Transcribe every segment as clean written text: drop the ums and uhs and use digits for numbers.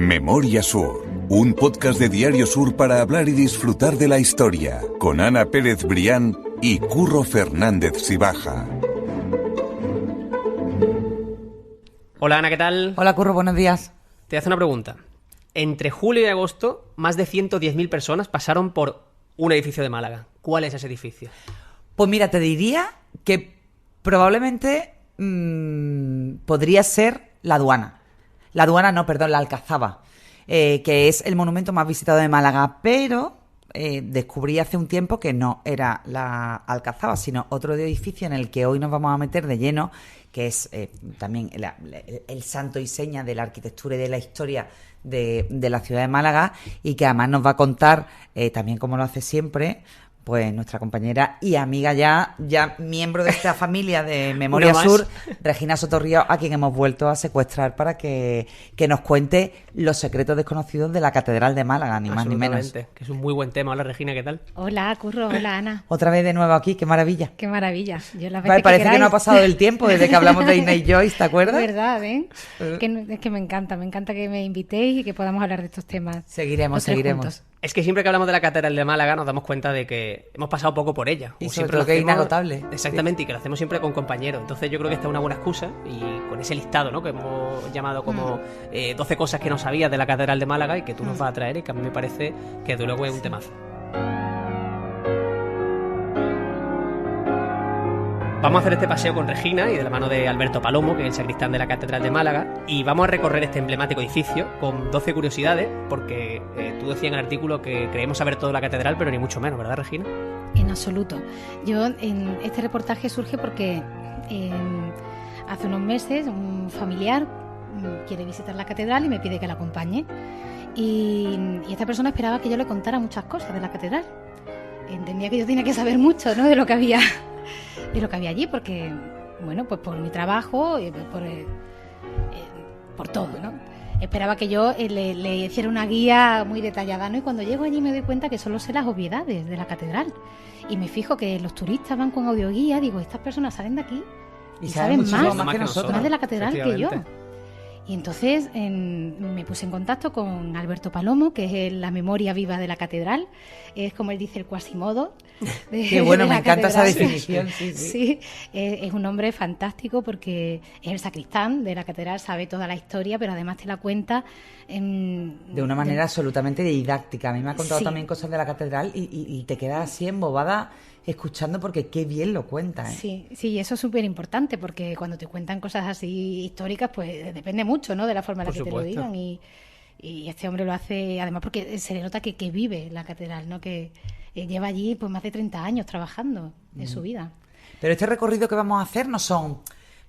Memoria Sur, un podcast de Diario Sur para hablar y disfrutar de la historia, con Ana Pérez Brián y Curro Fernández Sibaja. Hola Ana, ¿qué tal? Hola Curro, buenos días. Te hago una pregunta. Entre julio y agosto, más de 110.000 personas pasaron por un edificio de Málaga. ¿Cuál es ese edificio? Pues mira, te diría que probablemente podría ser la aduana. La Alcazaba, que es el monumento más visitado de Málaga, pero descubrí hace un tiempo que no era la Alcazaba, sino otro edificio en el que hoy nos vamos a meter de lleno, que es también el santo y seña de la arquitectura y de la historia de la ciudad de Málaga, y que además nos va a contar, también como lo hace siempre, pues nuestra compañera y amiga ya miembro de esta familia de Memoria Sur, Regina Sotorrío, a quien hemos vuelto a secuestrar para que nos cuente los secretos desconocidos de la Catedral de Málaga, ni más ni menos. Que es un muy buen tema. Hola Regina, ¿qué tal? Hola Curro, hola Ana. Otra vez de nuevo aquí, qué maravilla. Qué maravilla. Yo las Vale, veces parece que no ha pasado el tiempo desde que hablamos de Inés Joyce, ¿te acuerdas? Es verdad, ¿eh? Es que me encanta que me invitéis y que podamos hablar de estos temas. Seguiremos. Juntos. Es que siempre que hablamos de la Catedral de Málaga nos damos cuenta de que hemos pasado poco por ella. Y siempre sobre lo que es inagotable. Exactamente, sí. Y que lo hacemos siempre con compañeros. Entonces yo creo que esta es una buena excusa, y con ese listado, ¿no?, que hemos llamado como 12 cosas que no sabías de la Catedral de Málaga y que tú nos vas a traer, y que a mí me parece que de luego es un temazo. Vamos a hacer este paseo con Regina y de la mano de Alberto Palomo, que es el sacristán de la Catedral de Málaga, y vamos a recorrer este emblemático edificio con 12 curiosidades, porque tú decías en el artículo que creemos saber todo de la catedral, pero ni mucho menos, ¿verdad, Regina? En absoluto. Este reportaje surge porque hace unos meses un familiar quiere visitar la catedral y me pide que la acompañe. Y esta persona esperaba que yo le contara muchas cosas de la catedral. Entendía que yo tenía que saber mucho, ¿no?, de lo que había allí, porque, bueno, pues por mi trabajo, por todo, ¿no? Esperaba que yo le hiciera una guía muy detallada, ¿no? Y cuando llego allí me doy cuenta que solo sé las obviedades de la catedral. Y me fijo que los turistas van con audioguía, digo, estas personas salen de aquí y saben más que nosotros. Más de la catedral que yo. Y entonces me puse en contacto con Alberto Palomo, que es la memoria viva de la catedral. Es como él dice, el Quasimodo. Qué bueno, me encanta esa catedral. definición. Sí. Es un hombre fantástico porque es el sacristán de la catedral, sabe toda la historia, pero además te la cuenta de una manera absolutamente didáctica. A mí me ha contado también cosas de la catedral y te quedas así embobada escuchando, porque qué bien lo cuenta, ¿eh? Sí, eso es súper importante, porque cuando te cuentan cosas así históricas, pues depende mucho, ¿no?, de la forma en la que te lo digan, y este hombre lo hace, además porque se le nota que vive la catedral, ¿no?, que lleva allí pues más de 30 años trabajando en su vida. Pero este recorrido que vamos a hacer no son...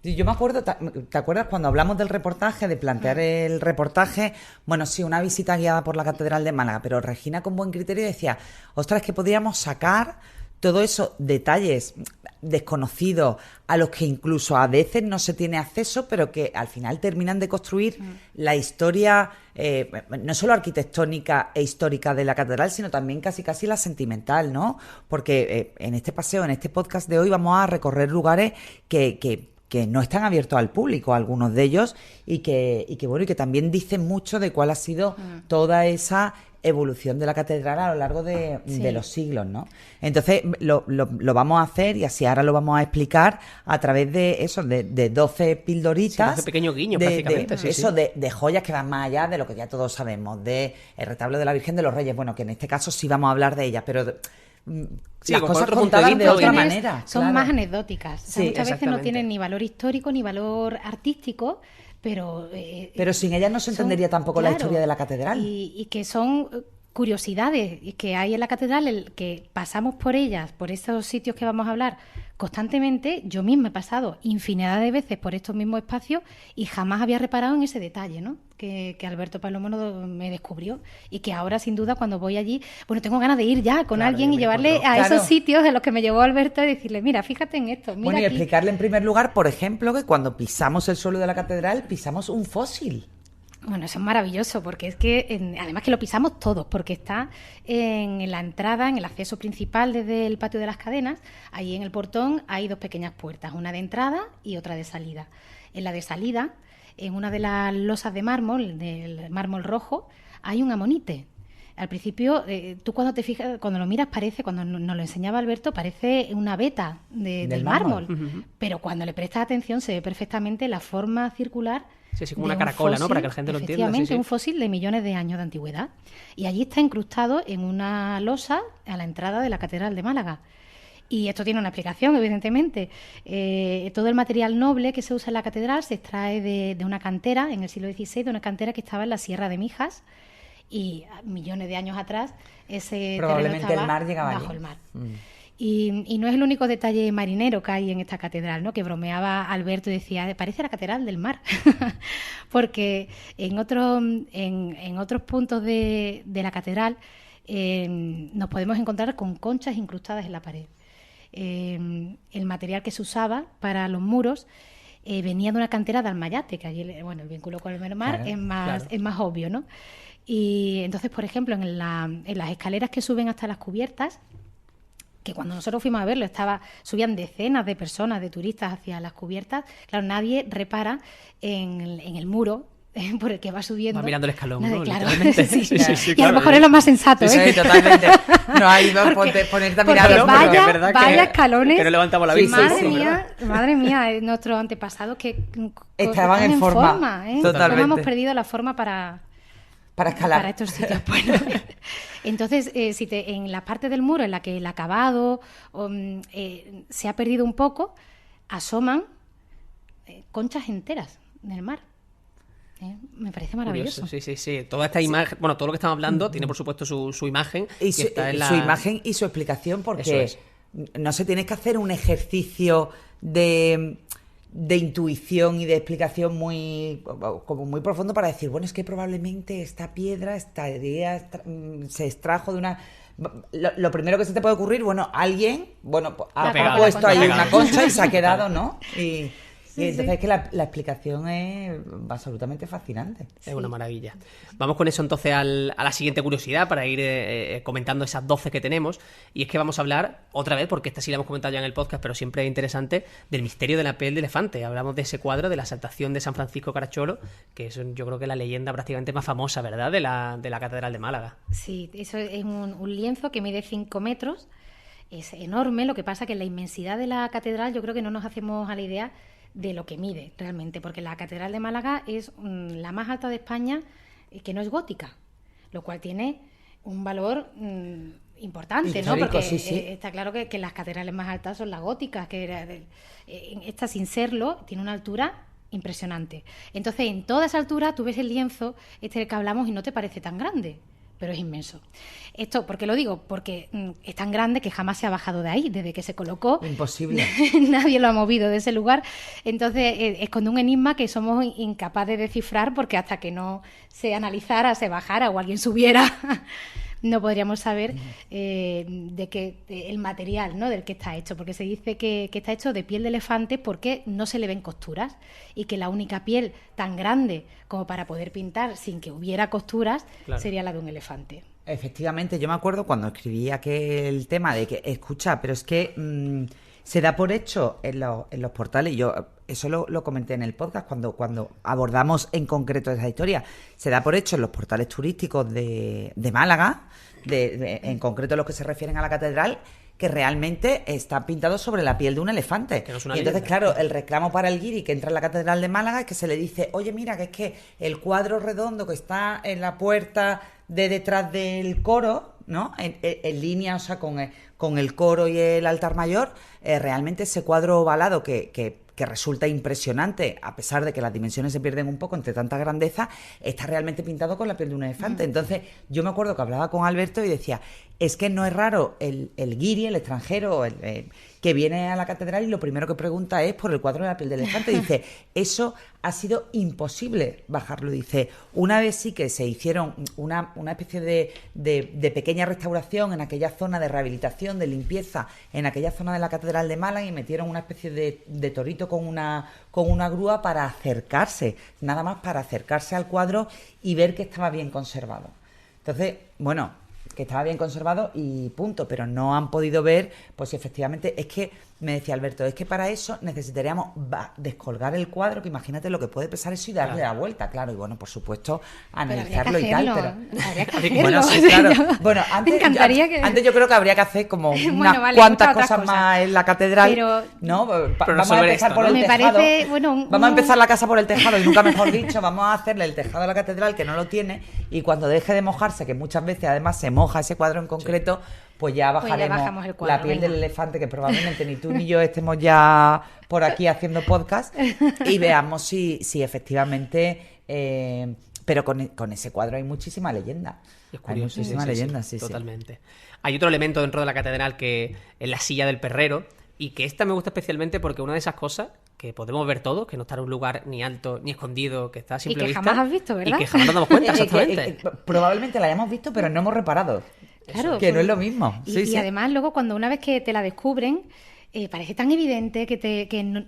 Yo me acuerdo, ¿te acuerdas cuando hablamos del reportaje, de plantear el reportaje? Bueno, sí, una visita guiada por la Catedral de Málaga, pero Regina con buen criterio decía, ostras, es que podríamos sacar todos esos detalles desconocidos a los que incluso a veces no se tiene acceso, pero que al final terminan de construir la historia, no solo arquitectónica e histórica de la catedral, sino también casi la sentimental, ¿no? Porque en este paseo, en este podcast de hoy, vamos a recorrer lugares que no están abiertos al público, algunos de ellos, y que también dicen mucho de cuál ha sido toda esa evolución de la catedral a lo largo de los siglos, ¿no? Entonces lo vamos a hacer, y así ahora lo vamos a explicar a través de eso, de 12 pildoritas, 12 pequeños guiños prácticamente, de joyas que van más allá de lo que ya todos sabemos, de el retablo de la Virgen de los Reyes, bueno, que en este caso sí vamos a hablar de ellas, pero las cosas contadas de otra manera. Son más anecdóticas. O sea, muchas veces no tienen ni valor histórico ni valor artístico, pero sin ellas no se entendería tampoco la historia de la catedral. Y que son curiosidades que hay en la catedral, que pasamos por ellas, por esos sitios que vamos a hablar constantemente. Yo misma he pasado infinidad de veces por estos mismos espacios y jamás había reparado en ese detalle, ¿no?, que Alberto Palomo me descubrió, y que ahora sin duda cuando voy allí, bueno, tengo ganas de ir ya con alguien y llevarle a esos sitios en los que me llevó Alberto y decirle, mira, fíjate en esto, mira. Bueno, y aquí. explicarle en primer lugar, por ejemplo, que cuando pisamos el suelo de la catedral pisamos un fósil. Bueno, eso es maravilloso, porque es que además que lo pisamos todos, porque está en la entrada, en el acceso principal desde el patio de las Cadenas. Ahí en el portón hay dos pequeñas puertas, una de entrada y otra de salida. En la de salida, en una de las losas de mármol, del mármol rojo, hay un amonite. Al principio, tú cuando te fijas, cuando lo miras parece, cuando nos lo enseñaba Alberto, parece una veta del mármol. Pero cuando le prestas atención se ve perfectamente la forma circular. Sí, como una caracola, ¿no? Para que la gente lo entienda. Efectivamente, un fósil de millones de años de antigüedad. Y allí está incrustado en una losa a la entrada de la Catedral de Málaga. Y esto tiene una explicación, evidentemente. Todo el material noble que se usa en la catedral se extrae de una cantera, en el siglo XVI, de una cantera que estaba en la Sierra de Mijas. Y millones de años atrás ese probablemente terreno el mar llegaba bajo allí. el mar. Y no es el único detalle marinero que hay en esta catedral, ¿no? Que bromeaba Alberto y decía, parece la catedral del mar. Porque en otros puntos de la catedral nos podemos encontrar con conchas incrustadas en la pared. El material que se usaba para los muros venía de una cantera de Almayate, que allí, el vínculo con el mar es más obvio, ¿no? Y entonces, por ejemplo, en las escaleras que suben hasta las cubiertas, que cuando nosotros fuimos a verlo subían decenas de personas, de turistas hacia las cubiertas, claro, nadie repara en el muro por el que va subiendo. Va mirando el escalón, ¿no? Claro. Sí, y a lo mejor es lo más sensato, Sí, totalmente. No ha ido a ponerte a mirar los vaya, es verdad vaya escalones. que no levantamos la vista. Madre mía, nuestros antepasados que estaban en forma. Totalmente. ¿Cómo hemos perdido la forma para escalar? Para estos sitios. Bueno, entonces, en la parte del muro en la que el acabado se ha perdido un poco, asoman conchas enteras del mar. Me parece maravilloso. Curioso, sí. Toda esta imagen, todo lo que estamos hablando tiene por supuesto su imagen. Y su imagen y su explicación, porque no sé, tienes que hacer un ejercicio de intuición y de explicación muy profundo para decir, bueno, es que probablemente esta piedra se extrajo de una... Lo primero que se te puede ocurrir, alguien ha puesto ahí una concha y se ha quedado, ¿no? Y entonces es que la explicación es absolutamente fascinante. Es una maravilla. Vamos con eso entonces a la siguiente curiosidad para ir comentando esas 12 que tenemos. Y es que vamos a hablar otra vez, porque esta sí la hemos comentado ya en el podcast, pero siempre es interesante, del misterio de la piel de elefante. Hablamos de ese cuadro de la exaltación de San Francisco Caracholo, que es yo creo que la leyenda prácticamente más famosa, ¿verdad?, de la Catedral de Málaga. Sí, eso es un lienzo que mide 5 metros. Es enorme. Lo que pasa que en la inmensidad de la catedral yo creo que no nos hacemos a la idea de lo que mide realmente, porque la Catedral de Málaga es la más alta de España que no es gótica, lo cual tiene un valor importante, histórico, ¿no? Porque sí. está claro que las catedrales más altas son las góticas, esta sin serlo tiene una altura impresionante. Entonces, en toda esa altura tú ves el lienzo del que hablamos y no te parece tan grande, pero es inmenso. Esto, ¿por qué lo digo? Porque es tan grande que jamás se ha bajado de ahí, desde que se colocó. Imposible. Nadie lo ha movido de ese lugar. Entonces, esconde un enigma que somos incapaces de descifrar, porque hasta que no se analizara, se bajara o alguien subiera, no podríamos saber el material, ¿no?, del que está hecho, porque se dice que está hecho de piel de elefante porque no se le ven costuras, y que la única piel tan grande como para poder pintar sin que hubiera costuras sería la de un elefante. Efectivamente, yo me acuerdo cuando escribí aquel tema de que, escucha, pero es que se da por hecho en los portales, yo eso lo comenté en el podcast cuando abordamos en concreto esa historia, se da por hecho en los portales turísticos de Málaga, en concreto los que se refieren a la catedral, que realmente está pintado sobre la piel de un elefante. Que no es una y entonces, leyenda. claro, el reclamo para el guiri que entra en la Catedral de Málaga es que se le dice, oye, mira, que es que el cuadro redondo que está en la puerta de detrás del coro, ¿no?, en línea, o sea, con el coro y el altar mayor, realmente ese cuadro ovalado que resulta impresionante, a pesar de que las dimensiones se pierden un poco entre tanta grandeza, está realmente pintado con la piel de un elefante. Entonces, yo me acuerdo que hablaba con Alberto y decía, es que no es raro el guiri, el extranjero, que viene a la catedral y lo primero que pregunta es por el cuadro de la piel del elefante. Dice, eso ha sido imposible bajarlo. Dice, una vez sí que se hicieron una especie de pequeña restauración en aquella zona de rehabilitación, de limpieza, en aquella zona de la catedral de Málaga, y metieron una especie de torito con una grúa para acercarse, nada más para acercarse al cuadro y ver que estaba bien conservado. Entonces, bueno, que estaba bien conservado y punto, pero no han podido ver, pues efectivamente, es que Me decía Alberto, es que para eso necesitaríamos descolgar el cuadro, que imagínate lo que puede pesar eso y darle la vuelta, claro. Y bueno, por supuesto, analizarlo y tal. Habría que hacerlo. Bueno, sí, claro. Bueno, antes yo creo que habría que hacer como unas cuantas cosas más en la catedral. Pero, ¿no? Pero vamos a empezar por el tejado. Vamos a empezar la casa por el tejado, y nunca mejor dicho, vamos a hacerle el tejado a la catedral, que no lo tiene, y cuando deje de mojarse, que muchas veces además se moja ese cuadro en concreto, pues ya bajaremos el cuadro, la piel del elefante, que probablemente ni tú ni yo estemos ya por aquí haciendo podcast, y veamos si efectivamente... pero con ese cuadro hay muchísima leyenda. Es curioso, hay muchísima leyenda, sí. Totalmente. Hay otro elemento dentro de la catedral que es la silla del perrero, y que esta me gusta especialmente porque una de esas cosas que podemos ver todos, que no está en un lugar ni alto ni escondido, que está a simple vista. Y que jamás has visto, ¿verdad? Y que jamás nos damos cuenta, exactamente. Probablemente la hayamos visto, pero no hemos reparado. Claro, que no es lo mismo. Y además luego cuando una vez que te la descubren, parece tan evidente que no,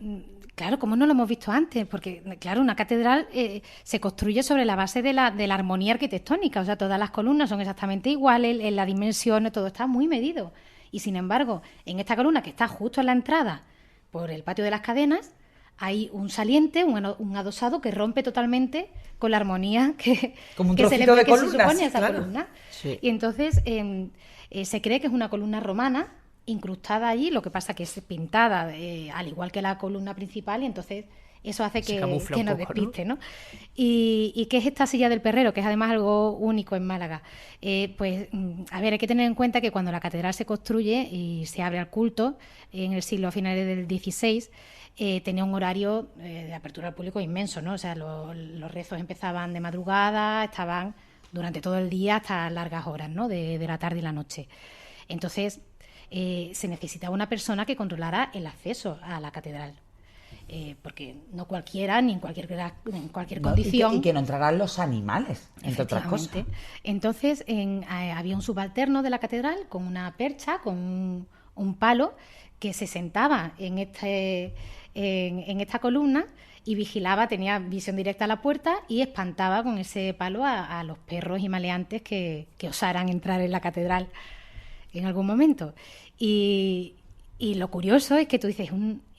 claro, como no lo hemos visto antes, porque claro, una catedral se construye sobre la base de la armonía arquitectónica, o sea, todas las columnas son exactamente iguales, en la dimensión, todo está muy medido. Y sin embargo, en esta columna que está justo en la entrada, por el patio de las cadenas, hay un saliente, un adosado que rompe totalmente con la armonía que se le supone a esa columna. Sí. Y entonces se cree que es una columna romana incrustada allí, lo que pasa que es pintada al igual que la columna principal, y entonces eso hace que nos despiste, ¿no? ¿Y qué es esta silla del perrero? Que es además algo único en Málaga. Pues, a ver, hay que tener en cuenta que cuando la catedral se construye y se abre al culto, en el siglo a finales del XVI, tenía un horario de apertura al público inmenso, ¿no? O sea, los rezos empezaban de madrugada, estaban durante todo el día hasta largas horas, ¿no? De la tarde y la noche. Entonces, se necesitaba una persona que controlara el acceso a la catedral. Porque no cualquiera, ni en cualquier condición. Y que no entraran los animales, entre otras cosas. Entonces, había un subalterno de la catedral con una percha, con un palo, que se sentaba en esta columna y vigilaba, tenía visión directa a la puerta y espantaba con ese palo a los perros y maleantes que osaran entrar en la catedral en algún momento. Y lo curioso es que tú dices,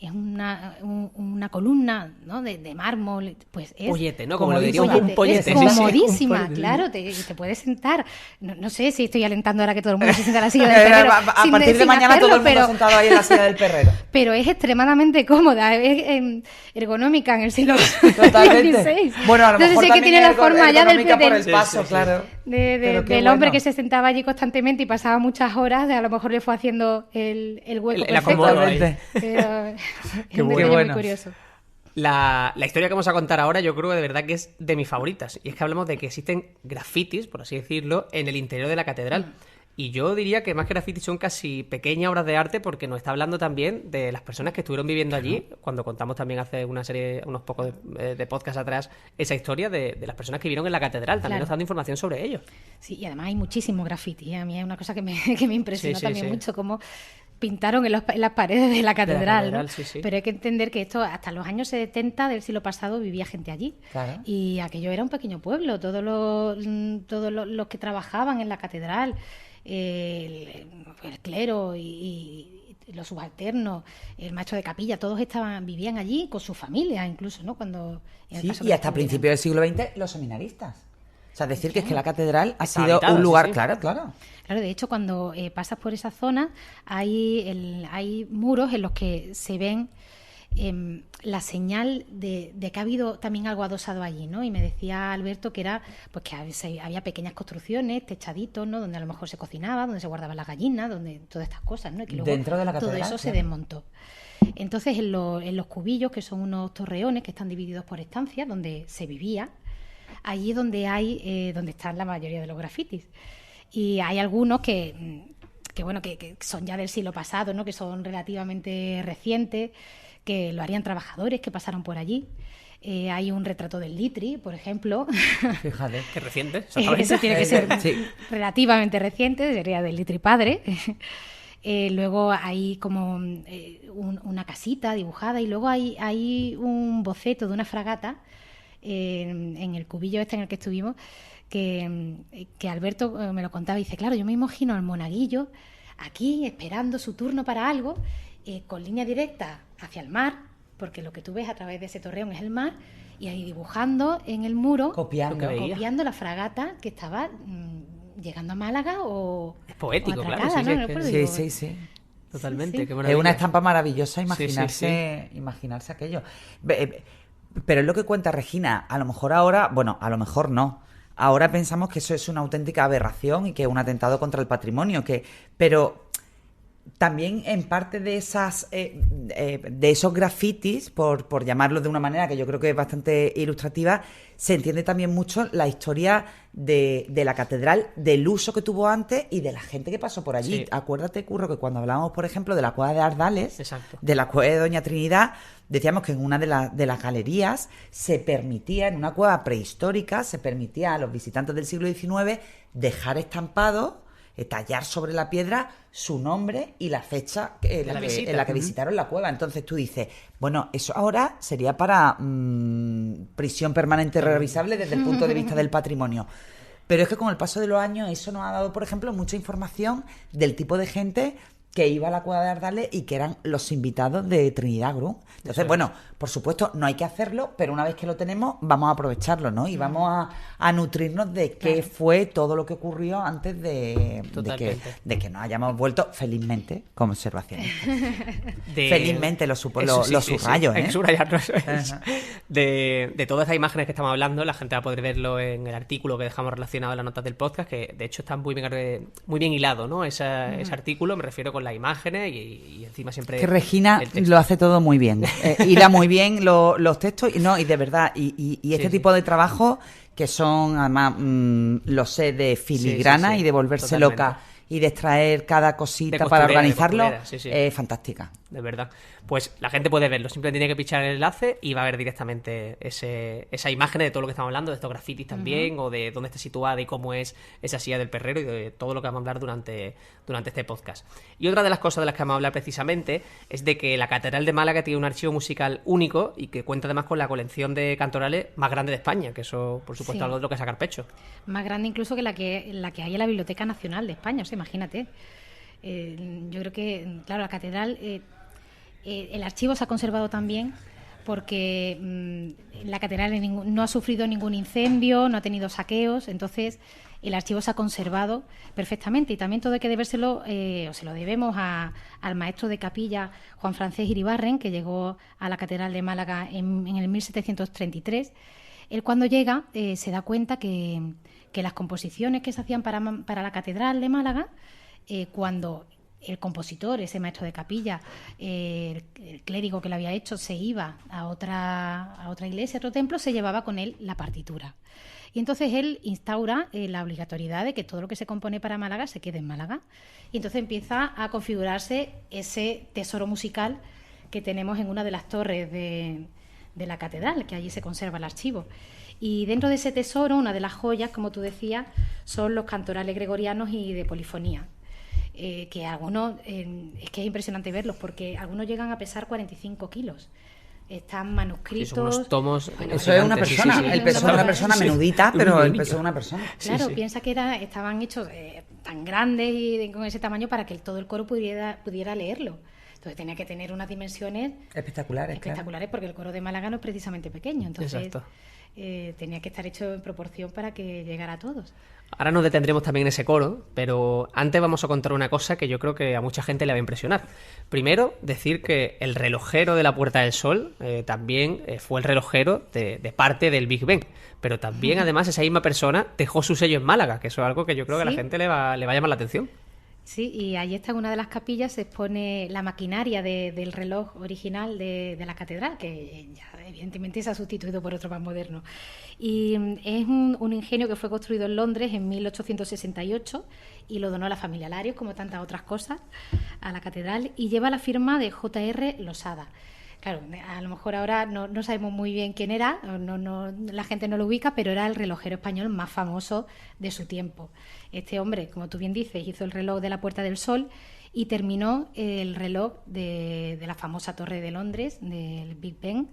es una columna, ¿no? de mármol, pues es... Pollete, ¿no? Como lo diría un pollete. Es comodísima, claro, te puedes sentar. No sé si estoy alentando ahora que todo el mundo se sienta en la silla del perrero. A partir de mañana todo el mundo sentado ahí en la silla del perrero. Pero es extremadamente cómoda, es ergonómica en el siglo XVI. Bueno, a lo mejor sé que tiene la forma ya del paso, claro. Del hombre que se sentaba allí constantemente y pasaba muchas horas, a lo mejor le fue haciendo el hueco perfecto. Pero Qué muy curioso. La historia que vamos a contar ahora yo creo que de verdad que es de mis favoritas. Y es que hablamos de que existen grafitis, por así decirlo, en el interior de la catedral. Y yo diría que más que grafitis son casi pequeñas obras de arte, porque nos está hablando también de las personas que estuvieron viviendo allí, cuando contamos también hace unos pocos de podcast atrás, esa historia de las personas que vivieron en la catedral. También nos está dando información sobre ellos. Sí, y además hay muchísimos grafitis. A mí es una cosa que me impresionó también mucho, cómo pintaron en las paredes de la catedral, ¿no? Sí. Pero hay que entender que esto, hasta los años 70 del siglo pasado, vivía gente allí. Claro. Y aquello era un pequeño pueblo. Todos los que trabajaban en la catedral, el clero y los subalternos, el maestro de capilla, todos vivían allí con sus familias, incluso, ¿no? Y hasta principios del siglo XX, los seminaristas. O sea, decir que es que la catedral ha sido un lugar... Claro. Claro, de hecho, cuando pasas por esa zona, hay muros en los que se ven la señal de que ha habido también algo adosado allí, ¿no? Y me decía Alberto que era, pues que había pequeñas construcciones, techaditos, ¿no? Donde a lo mejor se cocinaba, donde se guardaban las gallinas, donde todas estas cosas, ¿no? Y que luego dentro de la catedral, todo eso se desmontó. Entonces, en los cubillos, que son unos torreones que están divididos por estancias, donde se vivía, allí es donde están la mayoría de los grafitis. Y hay algunos que son ya del siglo pasado, ¿no? Que son relativamente recientes, que lo harían trabajadores que pasaron por allí. Hay un retrato del Litri, por ejemplo. Fíjate. ¿Qué reciente? Eso tiene que ser relativamente reciente, sería del Litri padre. Luego hay como una casita dibujada, y luego hay un boceto de una fragata en el cubillo en el que estuvimos, que Alberto me lo contaba y dice, claro, yo me imagino al monaguillo aquí esperando su turno para algo, con línea directa hacia el mar, porque lo que tú ves a través de ese torreón es el mar, y ahí dibujando en el muro, copiando la fragata que estaba llegando a Málaga o... Es poético, o atracada, claro. ¿no? Sí. Totalmente. Sí. Qué maravilla. Es una estampa maravillosa imaginarse aquello. Pero es lo que cuenta Regina. A lo mejor ahora, bueno, a lo mejor no. Ahora pensamos que eso es una auténtica aberración y que es un atentado contra el patrimonio. Pero también en parte de de esos grafitis, por llamarlos de una manera que yo creo que es bastante ilustrativa, se entiende también mucho la historia de la catedral, del uso que tuvo antes y de la gente que pasó por allí. Sí. Acuérdate, Curro, que cuando hablábamos, por ejemplo, de la cueva de Ardales, Exacto. de la cueva de Doña Trinidad, decíamos que en una de las galerías se permitía, en una cueva prehistórica, se permitía a los visitantes del siglo XIX dejar estampados, tallar sobre la piedra su nombre y la fecha en la que visitaron la cueva. Entonces tú dices, bueno, eso ahora sería para prisión permanente revisable desde el punto de vista del patrimonio. Pero es que con el paso de los años eso nos ha dado, por ejemplo, mucha información del tipo de gente que iba a la cueva de Ardales y que eran los invitados de Trinidad Grum. Entonces, bueno, por supuesto, no hay que hacerlo, pero una vez que lo tenemos, vamos a aprovecharlo, ¿no? Y vamos a nutrirnos de qué fue todo lo que ocurrió antes de que nos hayamos vuelto, felizmente, como observacionistas. Felizmente lo subrayo, Hay que subrayarlo, eso es. De todas estas imágenes que estamos hablando, la gente va a poder verlo en el artículo que dejamos relacionado en las notas del podcast, que de hecho está muy bien hilado, ¿no? Ese artículo, me refiero con las imágenes y encima siempre... Que Regina lo hace todo muy bien. Hila muy bien los textos y de verdad, y este tipo de trabajo que son, además, lo sé, de filigrana y de volverse loca y de extraer cada cosita para organizarlo, es fantástica. De verdad. Pues la gente puede verlo, simplemente tiene que pinchar el enlace y va a ver directamente esa imagen de todo lo que estamos hablando, de estos grafitis también, o de dónde está situada y cómo es esa silla del perrero y de todo lo que vamos a hablar durante este podcast. Y otra de las cosas de las que vamos a hablar precisamente es de que la Catedral de Málaga tiene un archivo musical único y que cuenta además con la colección de cantorales más grande de España, que eso, por supuesto, algo de lo que sacar pecho. Más grande incluso que la que hay en la Biblioteca Nacional de España, o sea, imagínate. Yo creo que, claro, la catedral... el archivo se ha conservado también porque la catedral no ha sufrido ningún incendio, no ha tenido saqueos, entonces el archivo se ha conservado perfectamente y también todo hay que debérselo, o se lo debemos al maestro de capilla Juan Francés Iribarren, que llegó a la catedral de Málaga en el 1733. Él cuando llega se da cuenta que las composiciones que se hacían para la catedral de Málaga, cuando el compositor, ese maestro de capilla, el clérigo que lo había hecho, se iba a otra iglesia, a otro templo, se llevaba con él la partitura. Y entonces él instaura la obligatoriedad de que todo lo que se compone para Málaga se quede en Málaga. Y entonces empieza a configurarse ese tesoro musical que tenemos en una de las torres de la catedral, que allí se conserva el archivo. Y dentro de ese tesoro, una de las joyas, como tú decías, son los cantorales gregorianos y de polifonía. Que algunos, es que es impresionante verlos, porque algunos llegan a pesar 45 kilos. Están manuscritos. Sí, son unos tomos. Eso es una persona, el peso de una persona menudita, pero el peso de una persona. Claro, piensa que estaban hechos tan grandes y con ese tamaño para que todo el coro pudiera leerlo. Entonces tenía que tener unas dimensiones espectaculares, porque el coro de Málaga no es precisamente pequeño. Entonces tenía que estar hecho en proporción para que llegara a todos. Ahora nos detendremos también en ese coro, pero antes vamos a contar una cosa que yo creo que a mucha gente le va a impresionar. Primero, decir que el relojero de la Puerta del Sol también fue el relojero de parte del Big Ben, pero también, además, esa misma persona dejó su sello en Málaga, que eso es algo que yo creo que a la gente le va a llamar la atención. Sí, y ahí está en una de las capillas, se expone la maquinaria del reloj original de la catedral, que ya evidentemente se ha sustituido por otro más moderno. Y es un ingenio que fue construido en Londres en 1868 y lo donó la familia Larios, como tantas otras cosas, a la catedral, y lleva la firma de J.R. Losada. Claro, a lo mejor ahora no sabemos muy bien quién era, la gente no lo ubica, pero era el relojero español más famoso de su tiempo. Este hombre, como tú bien dices, hizo el reloj de la Puerta del Sol y terminó el reloj de la famosa Torre de Londres, del Big Ben,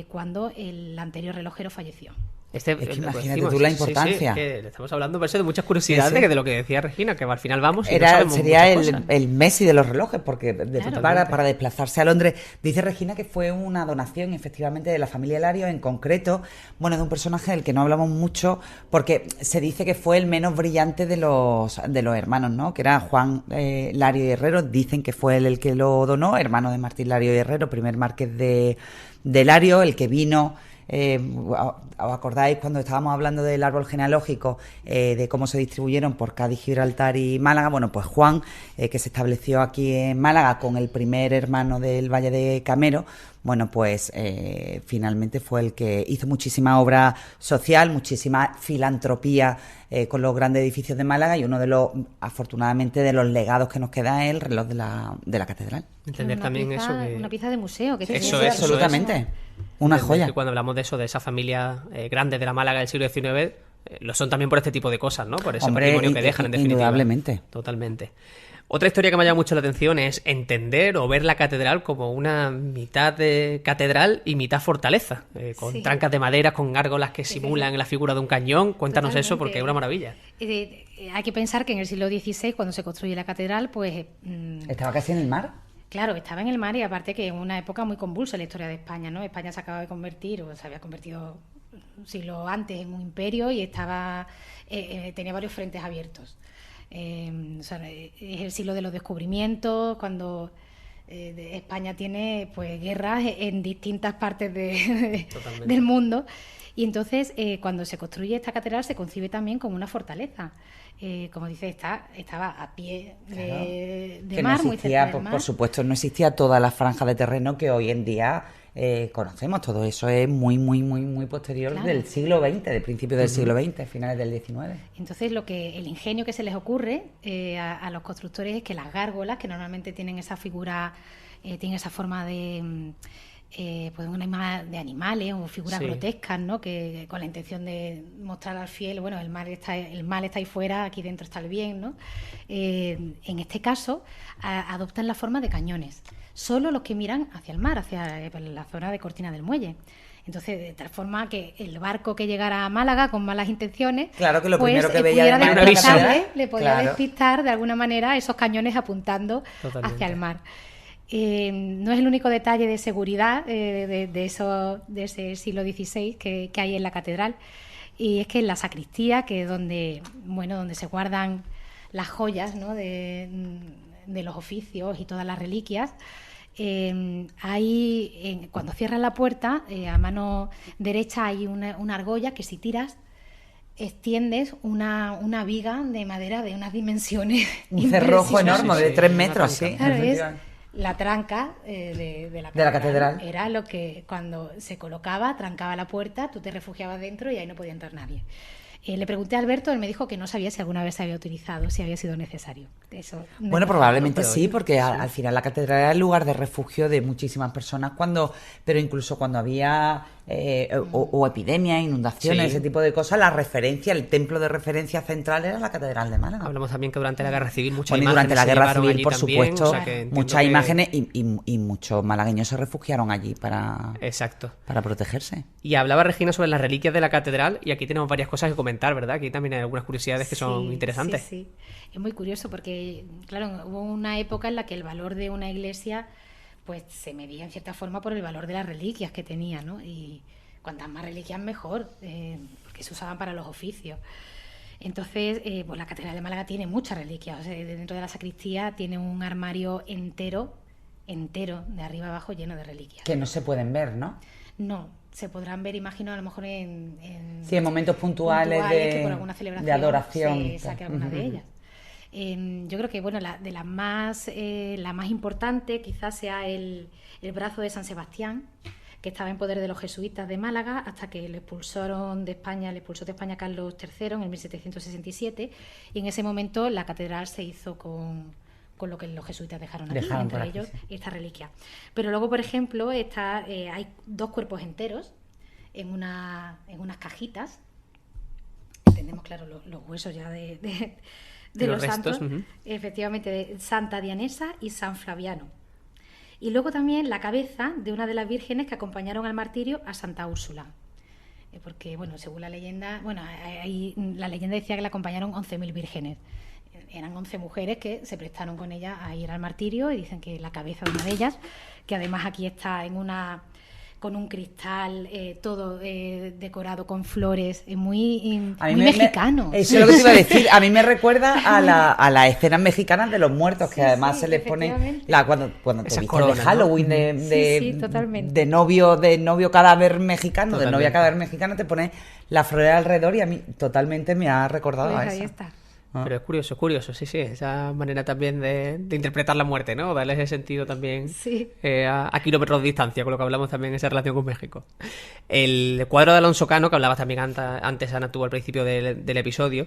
cuando el anterior relojero falleció. Es que imagínate tú la importancia. Sí, que le estamos hablando por eso de muchas curiosidades, de lo que decía Regina, que al final vamos y sería el Messi de los relojes, porque para desplazarse a Londres. Dice Regina que fue una donación, efectivamente, de la familia Lario, en concreto, de un personaje del que no hablamos mucho, porque se dice que fue el menos brillante de los hermanos, ¿no? Que era Juan Lario y Herrero. Dicen que fue él el que lo donó, hermano de Martín Lario y Herrero, primer marqués de Lario, el que vino... ¿os acordáis cuando estábamos hablando del árbol genealógico, de cómo se distribuyeron por Cádiz, Gibraltar y Málaga? Bueno, pues Juan, que se estableció aquí en Málaga con el primer hermano del Valle de Camero, bueno, pues finalmente fue el que hizo muchísima obra social, muchísima filantropía con los grandes edificios de Málaga, y uno de los, afortunadamente, de los legados que nos queda es el reloj de la catedral. Entender también eso que... Una pieza de museo. Que eso es, absolutamente. Una joya. Que cuando hablamos de eso, de esa familia grande de la Málaga del siglo XIX, lo son también por este tipo de cosas, ¿no? Por ese patrimonio que dejan, en definitiva. Indudablemente. Totalmente. Otra historia que me ha llamado mucho la atención es entender o ver la catedral como una mitad de catedral y mitad fortaleza, con trancas de madera, con gárgolas que simulan la figura de un cañón. Cuéntanos eso, porque es una maravilla. Hay que pensar que en el siglo XVI, cuando se construye la catedral, pues... ¿Estaba casi en el mar? Claro, estaba en el mar, y aparte que en una época muy convulsa en la historia de España, ¿no? España se acaba de convertir, o se había convertido un siglo antes en un imperio, y tenía varios frentes abiertos. Es el siglo de los descubrimientos, cuando España tiene pues guerras en distintas partes del mundo, y entonces cuando se construye esta catedral se concibe también como una fortaleza. Como dice, estaba a pie de mar, muy cerca del mar. Por supuesto, no existía toda la franja de terreno que hoy en día conocemos. Todo eso es muy, muy, muy, muy posterior, del siglo XX, de principios del siglo XX, finales del XIX. Entonces, el ingenio que se les ocurre a los constructores es que las gárgolas, que normalmente tienen esa figura, tienen esa forma de... pues una imagen de animales o figuras grotescas, ¿no? Que con la intención de mostrar al fiel, bueno, el mal está ahí fuera, aquí dentro está el bien, ¿no? En este caso adoptan la forma de cañones, solo los que miran hacia el mar, hacia la zona de Cortina del Muelle. Entonces, de tal forma que el barco que llegara a Málaga con malas intenciones, claro, que lo pues, primero que veía le podía despistar de alguna manera esos cañones apuntando hacia el mar. No es el único detalle de seguridad de ese siglo XVI que hay en la catedral, y es que en la sacristía, que es donde se guardan las joyas, ¿no? de los oficios y todas las reliquias, cuando cierras la puerta, a mano derecha hay una argolla que, si tiras, extiendes una viga de madera de unas dimensiones un cerrojo enorme de 3 metros, sí. Claro, la tranca de la catedral era lo que, cuando se colocaba, trancaba la puerta, tú te refugiabas dentro y ahí no podía entrar nadie. Le pregunté a Alberto, él me dijo que no sabía si alguna vez se había utilizado, si había sido necesario. Eso bueno, probablemente sí, porque al final la catedral era el lugar de refugio de muchísimas personas, pero incluso cuando había o epidemias, inundaciones, ese tipo de cosas, el templo de referencia central era la catedral de Málaga. Hablamos también que durante la Guerra Civil durante la Guerra Civil, por también, supuesto, muchas imágenes y muchos malagueños se refugiaron allí para protegerse. Y hablaba Regina sobre las reliquias de la catedral, y aquí tenemos varias cosas que comentar, ¿verdad? Aquí también hay algunas curiosidades que son interesantes. Sí. Es muy curioso porque, claro, hubo una época en la que el valor de una iglesia pues se medía en cierta forma por el valor de las reliquias que tenía, ¿no? Y cuantas más reliquias mejor, porque se usaban para los oficios. Entonces, pues la Catedral de Málaga tiene muchas reliquias. O sea, dentro de la sacristía tiene un armario entero, de arriba abajo, lleno de reliquias. Que no se pueden ver, ¿no? No, se podrán ver, imagino, a lo mejor en momentos puntuales que por alguna celebración de adoración se saque alguna de ellas. Yo creo que la más importante quizás sea el brazo de San Sebastián, que estaba en poder de los jesuitas de Málaga hasta que le expulsó de España Carlos III en el 1767, y en ese momento la catedral se hizo con lo que los jesuitas dejaron aquí, entre ellos esta reliquia. Pero luego, por ejemplo, hay 2 cuerpos enteros en unas cajitas. Entendemos, claro, los huesos ya de los santos, efectivamente, de Santa Dianesa y San Flaviano. Y luego también la cabeza de una de las vírgenes que acompañaron al martirio a Santa Úrsula. Porque, bueno, según la leyenda, la leyenda decía que la acompañaron 11.000 vírgenes. Eran 11 mujeres que se prestaron con ella a ir al martirio, y dicen que la cabeza de una de ellas, que además aquí está con un cristal todo decorado con flores, muy mexicano. Eso es lo que te iba a decir. A mí me recuerda a las escenas mexicanas de los muertos, que además se les pone cuando te visten de Halloween, ¿no? de novio cadáver mexicano, de novia cadáver mexicana, te pone la florera alrededor, y a mí totalmente me ha recordado a eso. Ahí está. Pero es curioso, sí, esa manera también de interpretar la muerte, ¿no? Darle ese sentido también a kilómetros de distancia, con lo que hablamos también en esa relación con México. El cuadro de Alonso Cano, que hablabas también antes, Ana, tú al principio del episodio,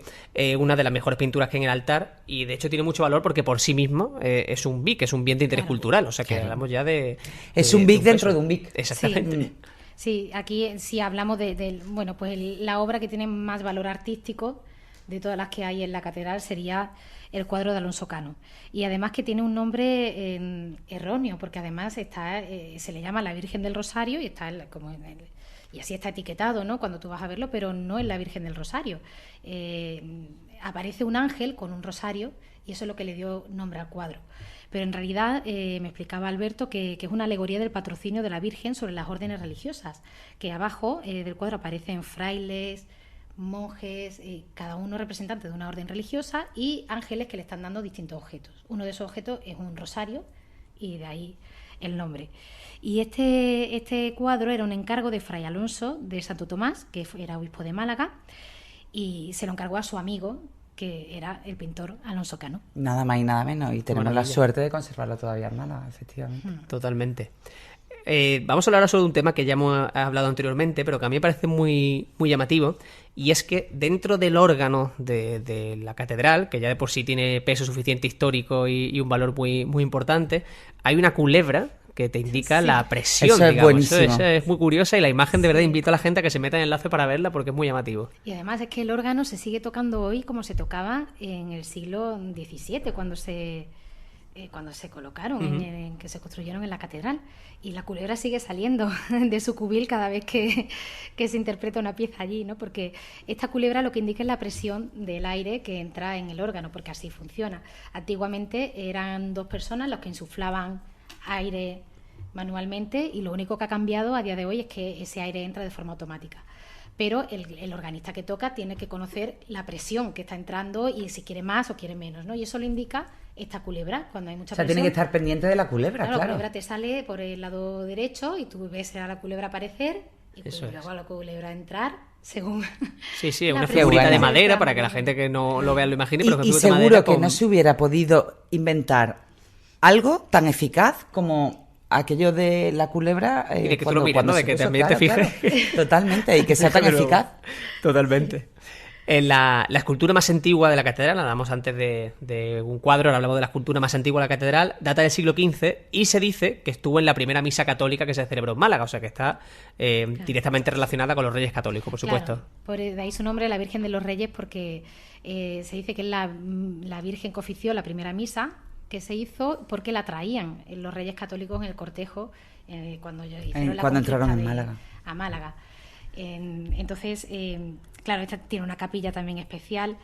una de las mejores pinturas que hay en el altar, y de hecho tiene mucho valor porque por sí mismo es un BIC, es un bien de interés cultural, o sea que hablamos ya de... Es un BIC dentro de un BIC. Exactamente. Sí, aquí sí hablamos la obra que tiene más valor artístico de todas las que hay en la catedral sería el cuadro de Alonso Cano, y además que tiene un nombre erróneo, porque además se le llama la Virgen del Rosario, y y así está etiquetado, ¿no?, cuando tú vas a verlo, pero no es la Virgen del Rosario. Aparece un ángel con un rosario, y eso es lo que le dio nombre al cuadro. Pero en realidad me explicaba Alberto que es una alegoría del patrocinio de la Virgen sobre las órdenes religiosas, que abajo del cuadro aparecen frailes, monjes, cada uno representante de una orden religiosa, y ángeles que le están dando distintos objetos. Uno de esos objetos es un rosario, y de ahí el nombre. Y este cuadro era un encargo de Fray Alonso de Santo Tomás, que era obispo de Málaga, y se lo encargó a su amigo, que era el pintor Alonso Cano. Nada más y nada menos, y tenemos la suerte de conservarlo todavía en Málaga, efectivamente. Totalmente. Vamos a hablar ahora sobre un tema que ya hemos hablado anteriormente, pero que a mí me parece muy, muy llamativo, y es que dentro del órgano de la catedral, que ya de por sí tiene peso suficiente histórico y un valor muy, muy importante, hay una culebra que te indica la presión, eso es digamos. Buenísimo. Eso es muy curiosa, y la imagen de verdad invita a la gente a que se meta en el enlace para verla, porque es muy llamativo. Y además es que el órgano se sigue tocando hoy como se tocaba en el siglo XVII, cuando se colocaron, en que se construyeron en la catedral, y la culebra sigue saliendo de su cubil cada vez que se interpreta una pieza allí, ¿no? Porque esta culebra lo que indica es la presión del aire que entra en el órgano, porque así funciona. Antiguamente eran 2 personas los que insuflaban aire manualmente, y lo único que ha cambiado a día de hoy es que ese aire entra de forma automática. Pero el organista que toca tiene que conocer la presión que está entrando, y si quiere más o quiere menos, ¿no? Y eso lo indica esta culebra, cuando hay mucha presión. Tiene que estar pendiente de la culebra, claro. La culebra te sale por el lado derecho, y tú ves a la culebra aparecer, y luego a la culebra entrar, según... Sí, una figurita de madera, para que la gente que no lo vea lo imagine. Pero y seguro que no se hubiera podido inventar algo tan eficaz como aquello de la culebra, y de que tú lo miras, ¿no? De que también te fijes. Claro, totalmente, y que sea tan eficaz. Totalmente. La escultura más antigua de la catedral, hablamos antes de un cuadro, ahora hablamos de la escultura más antigua de la catedral, data del siglo XV, y se dice que estuvo en la primera misa católica que se celebró en Málaga, o sea que está directamente relacionada con los Reyes Católicos, por supuesto. Por de ahí su nombre, la Virgen de los Reyes, porque se dice que es la Virgen que ofició la primera misa que se hizo, porque la traían los Reyes Católicos en el cortejo cuando entraron en Málaga. A Málaga. Entonces, claro, esta tiene una capilla también especial,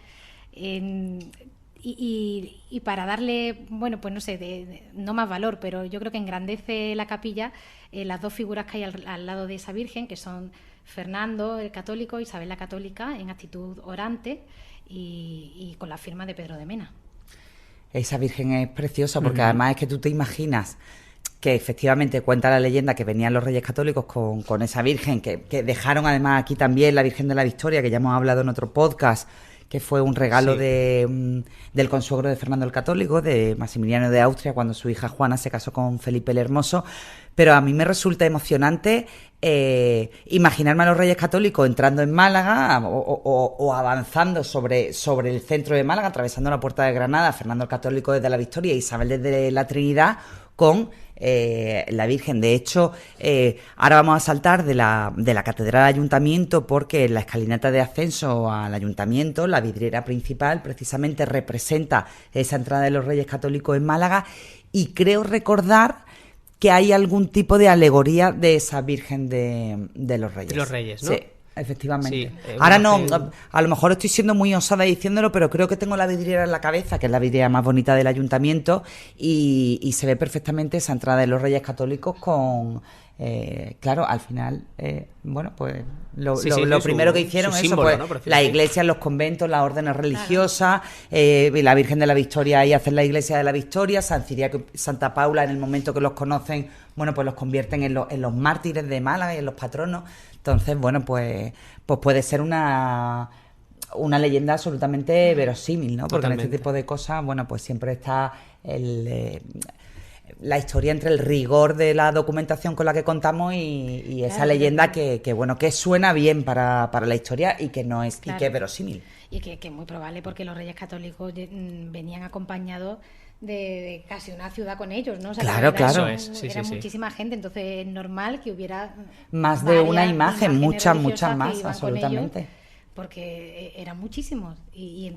y para darle, bueno, pues no sé, no más valor, pero yo creo que engrandece la capilla las 2 figuras que hay al lado de esa Virgen, que son Fernando el Católico, Isabel la Católica, en actitud orante, y con la firma de Pedro de Mena. Esa Virgen es preciosa, porque además es que tú te imaginas que efectivamente cuenta la leyenda que venían los Reyes Católicos con esa Virgen, que dejaron además aquí también la Virgen de la Victoria, que ya hemos hablado en otro podcast, que fue un regalo del consuegro de Fernando el Católico, de Maximiliano de Austria, cuando su hija Juana se casó con Felipe el Hermoso. Pero a mí me resulta emocionante imaginarme a los Reyes Católicos entrando en Málaga o avanzando sobre el centro de Málaga, atravesando la Puerta de Granada, Fernando el Católico desde la Victoria y Isabel desde la Trinidad, con la Virgen. De hecho, ahora vamos a saltar de la Catedral al Ayuntamiento, porque en la escalinata de ascenso al Ayuntamiento, la vidriera principal precisamente representa esa entrada de los Reyes Católicos en Málaga, y creo recordar que hay algún tipo de alegoría de esa Virgen de los Reyes. De los Reyes, ¿no? Sí. Efectivamente. Sí, ahora no, a lo mejor estoy siendo muy osada diciéndolo, pero creo que tengo la vidriera en la cabeza, que es la vidriera más bonita del ayuntamiento, y se ve perfectamente esa entrada de los Reyes Católicos con... claro, al final, bueno, pues lo primero que hicieron eso, símbolo, pues ¿no? las iglesias, los conventos, las órdenes religiosas, la Virgen de la Victoria y hacen la iglesia de la Victoria, San Ciriaco y Santa Paula, en el momento que los conocen, bueno, pues los convierten en los mártires de Málaga y en los patronos. Entonces, bueno, pues puede ser una leyenda absolutamente verosímil, ¿no? Porque Totalmente. en este tipo de cosas, bueno, pues siempre está la historia entre el rigor de la documentación con la que contamos y esa leyenda que bueno, que suena bien para la historia y que no es, y que es verosímil. Y que es muy probable porque los Reyes Católicos venían acompañados de casi una ciudad con ellos, ¿no? O sea, Claro, claro. Era muchísima gente, entonces es normal que hubiera más de una varias imagen, imágenes muchas religiosas más, que iban con absolutamente. ellos, porque eran muchísimos y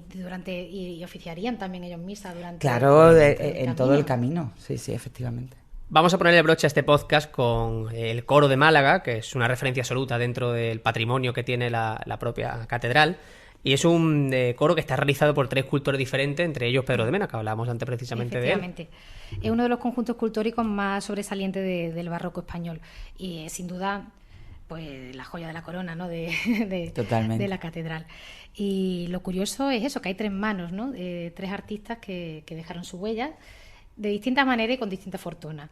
oficiarían también ellos misa durante Claro, durante en todo el camino, sí, efectivamente. Vamos a ponerle broche a este podcast con el coro de Málaga, que es una referencia absoluta dentro del patrimonio que tiene la propia catedral. Y es un coro que está realizado por 3 escultores diferentes, entre ellos Pedro de Mena, que hablábamos antes precisamente de él. Efectivamente. Es uno de los conjuntos escultóricos más sobresalientes del barroco español. Y sin duda, pues la joya de la corona, ¿no? Totalmente. De la catedral. Y lo curioso es eso, que hay 3 manos, ¿no? 3 artistas que dejaron su huella de distintas maneras y con distinta fortuna.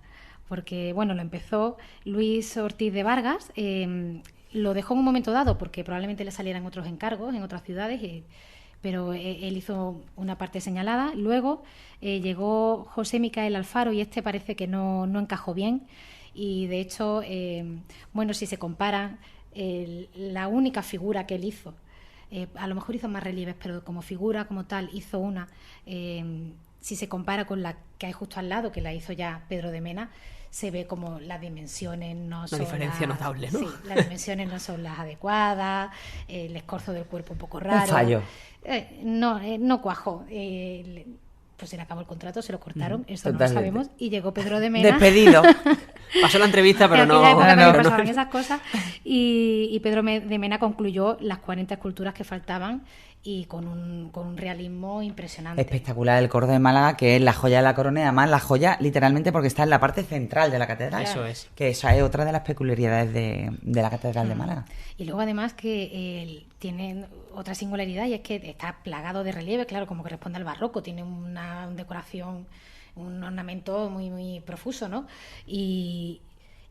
Porque, bueno, lo empezó Luis Ortiz de Vargas. Lo dejó en un momento dado porque probablemente le salieran otros encargos en otras ciudades, pero él hizo una parte señalada. Luego llegó José Micael Alfaro y parece que no encajó bien. Y de hecho, bueno, si se compara, la única figura que él hizo, a lo mejor hizo más relieves, pero como figura como tal hizo una, si se compara con la que hay justo al lado, que la hizo ya Pedro de Mena, se ve como las dimensiones no son... Una diferencia notable, ¿no? Sí, las dimensiones no son las adecuadas, el escorzo del cuerpo un poco raro. Un fallo. No cuajó. Pues se le acabó el contrato, se lo cortaron, eso Totalmente. no lo sabemos, y llegó Pedro de Mena. Despedido. Pasó la entrevista, pero En aquella época también no. pasaban esas cosas, y Pedro de Mena concluyó las 40 esculturas que faltaban y con un realismo impresionante. Espectacular el coro de Málaga, que es la joya de la corona, y además la joya literalmente porque está en la parte central de la catedral. Eso es. Que esa es otra de las peculiaridades de la catedral de Málaga. Y luego además que tiene otra singularidad, y es que está plagado de relieve, claro, como que responde al barroco, tiene una decoración, un ornamento muy, muy profuso, ¿no? Y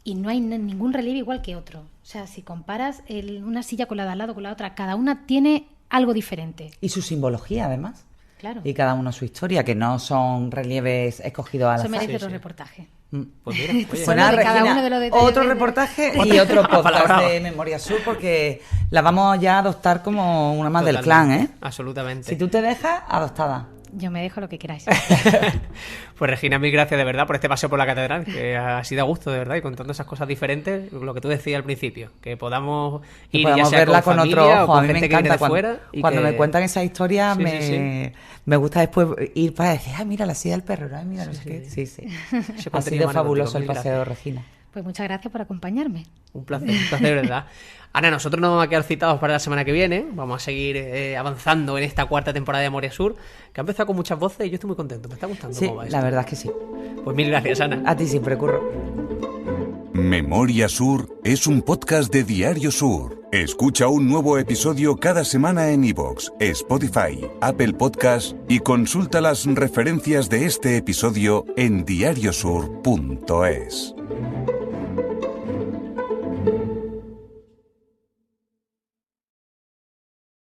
no hay ningún relieve igual que otro. O sea, si comparas una silla con la de al lado, con la otra, cada una tiene algo diferente. Y su simbología, además. Claro. Y cada uno su historia, que no son relieves escogidos al Eso azar. merece otro reportaje. Pues mira, oye, Pues Solo nada, de cada Regina, uno de los detalles otro de- reportaje y otro podcast Apalabrado. de Memoria Sur, porque la vamos ya a adoptar como una más del clan, ¿eh? Absolutamente. Si tú te dejas, adoptada. Yo me dejo lo que queráis. Pues Regina, mil gracias de verdad por este paseo por la catedral, que ha sido a gusto de verdad, y contando esas cosas diferentes, lo que tú decías al principio, que podamos ir Y podemos ya sea verla con familia otro o ojo. con A mí me gente que viene encanta de cuando, fuera, y cuando que- me cuentan esa historia, Sí, sí, me gusta después ir para decir, ay, mira la silla del perro, ay, mira, no sé qué. Sí, sí. Ese Ha contenido sido magnífico, fabuloso el mil paseo de Regina. Pues muchas gracias por acompañarme. Un placer, de verdad. Ana, nosotros nos vamos a quedar citados para la semana que viene. Vamos a seguir avanzando en esta 4ª temporada de Memoria Sur, que ha empezado con muchas voces y yo estoy muy contento. Me está gustando Sí, cómo va esto. la verdad es que sí. Pues mil gracias, Ana. A ti siempre, Curro. Memoria Sur es un podcast de Diario Sur. Escucha un nuevo episodio cada semana en iVoox, Spotify, Apple Podcasts y consulta las referencias de este episodio en diariosur.es.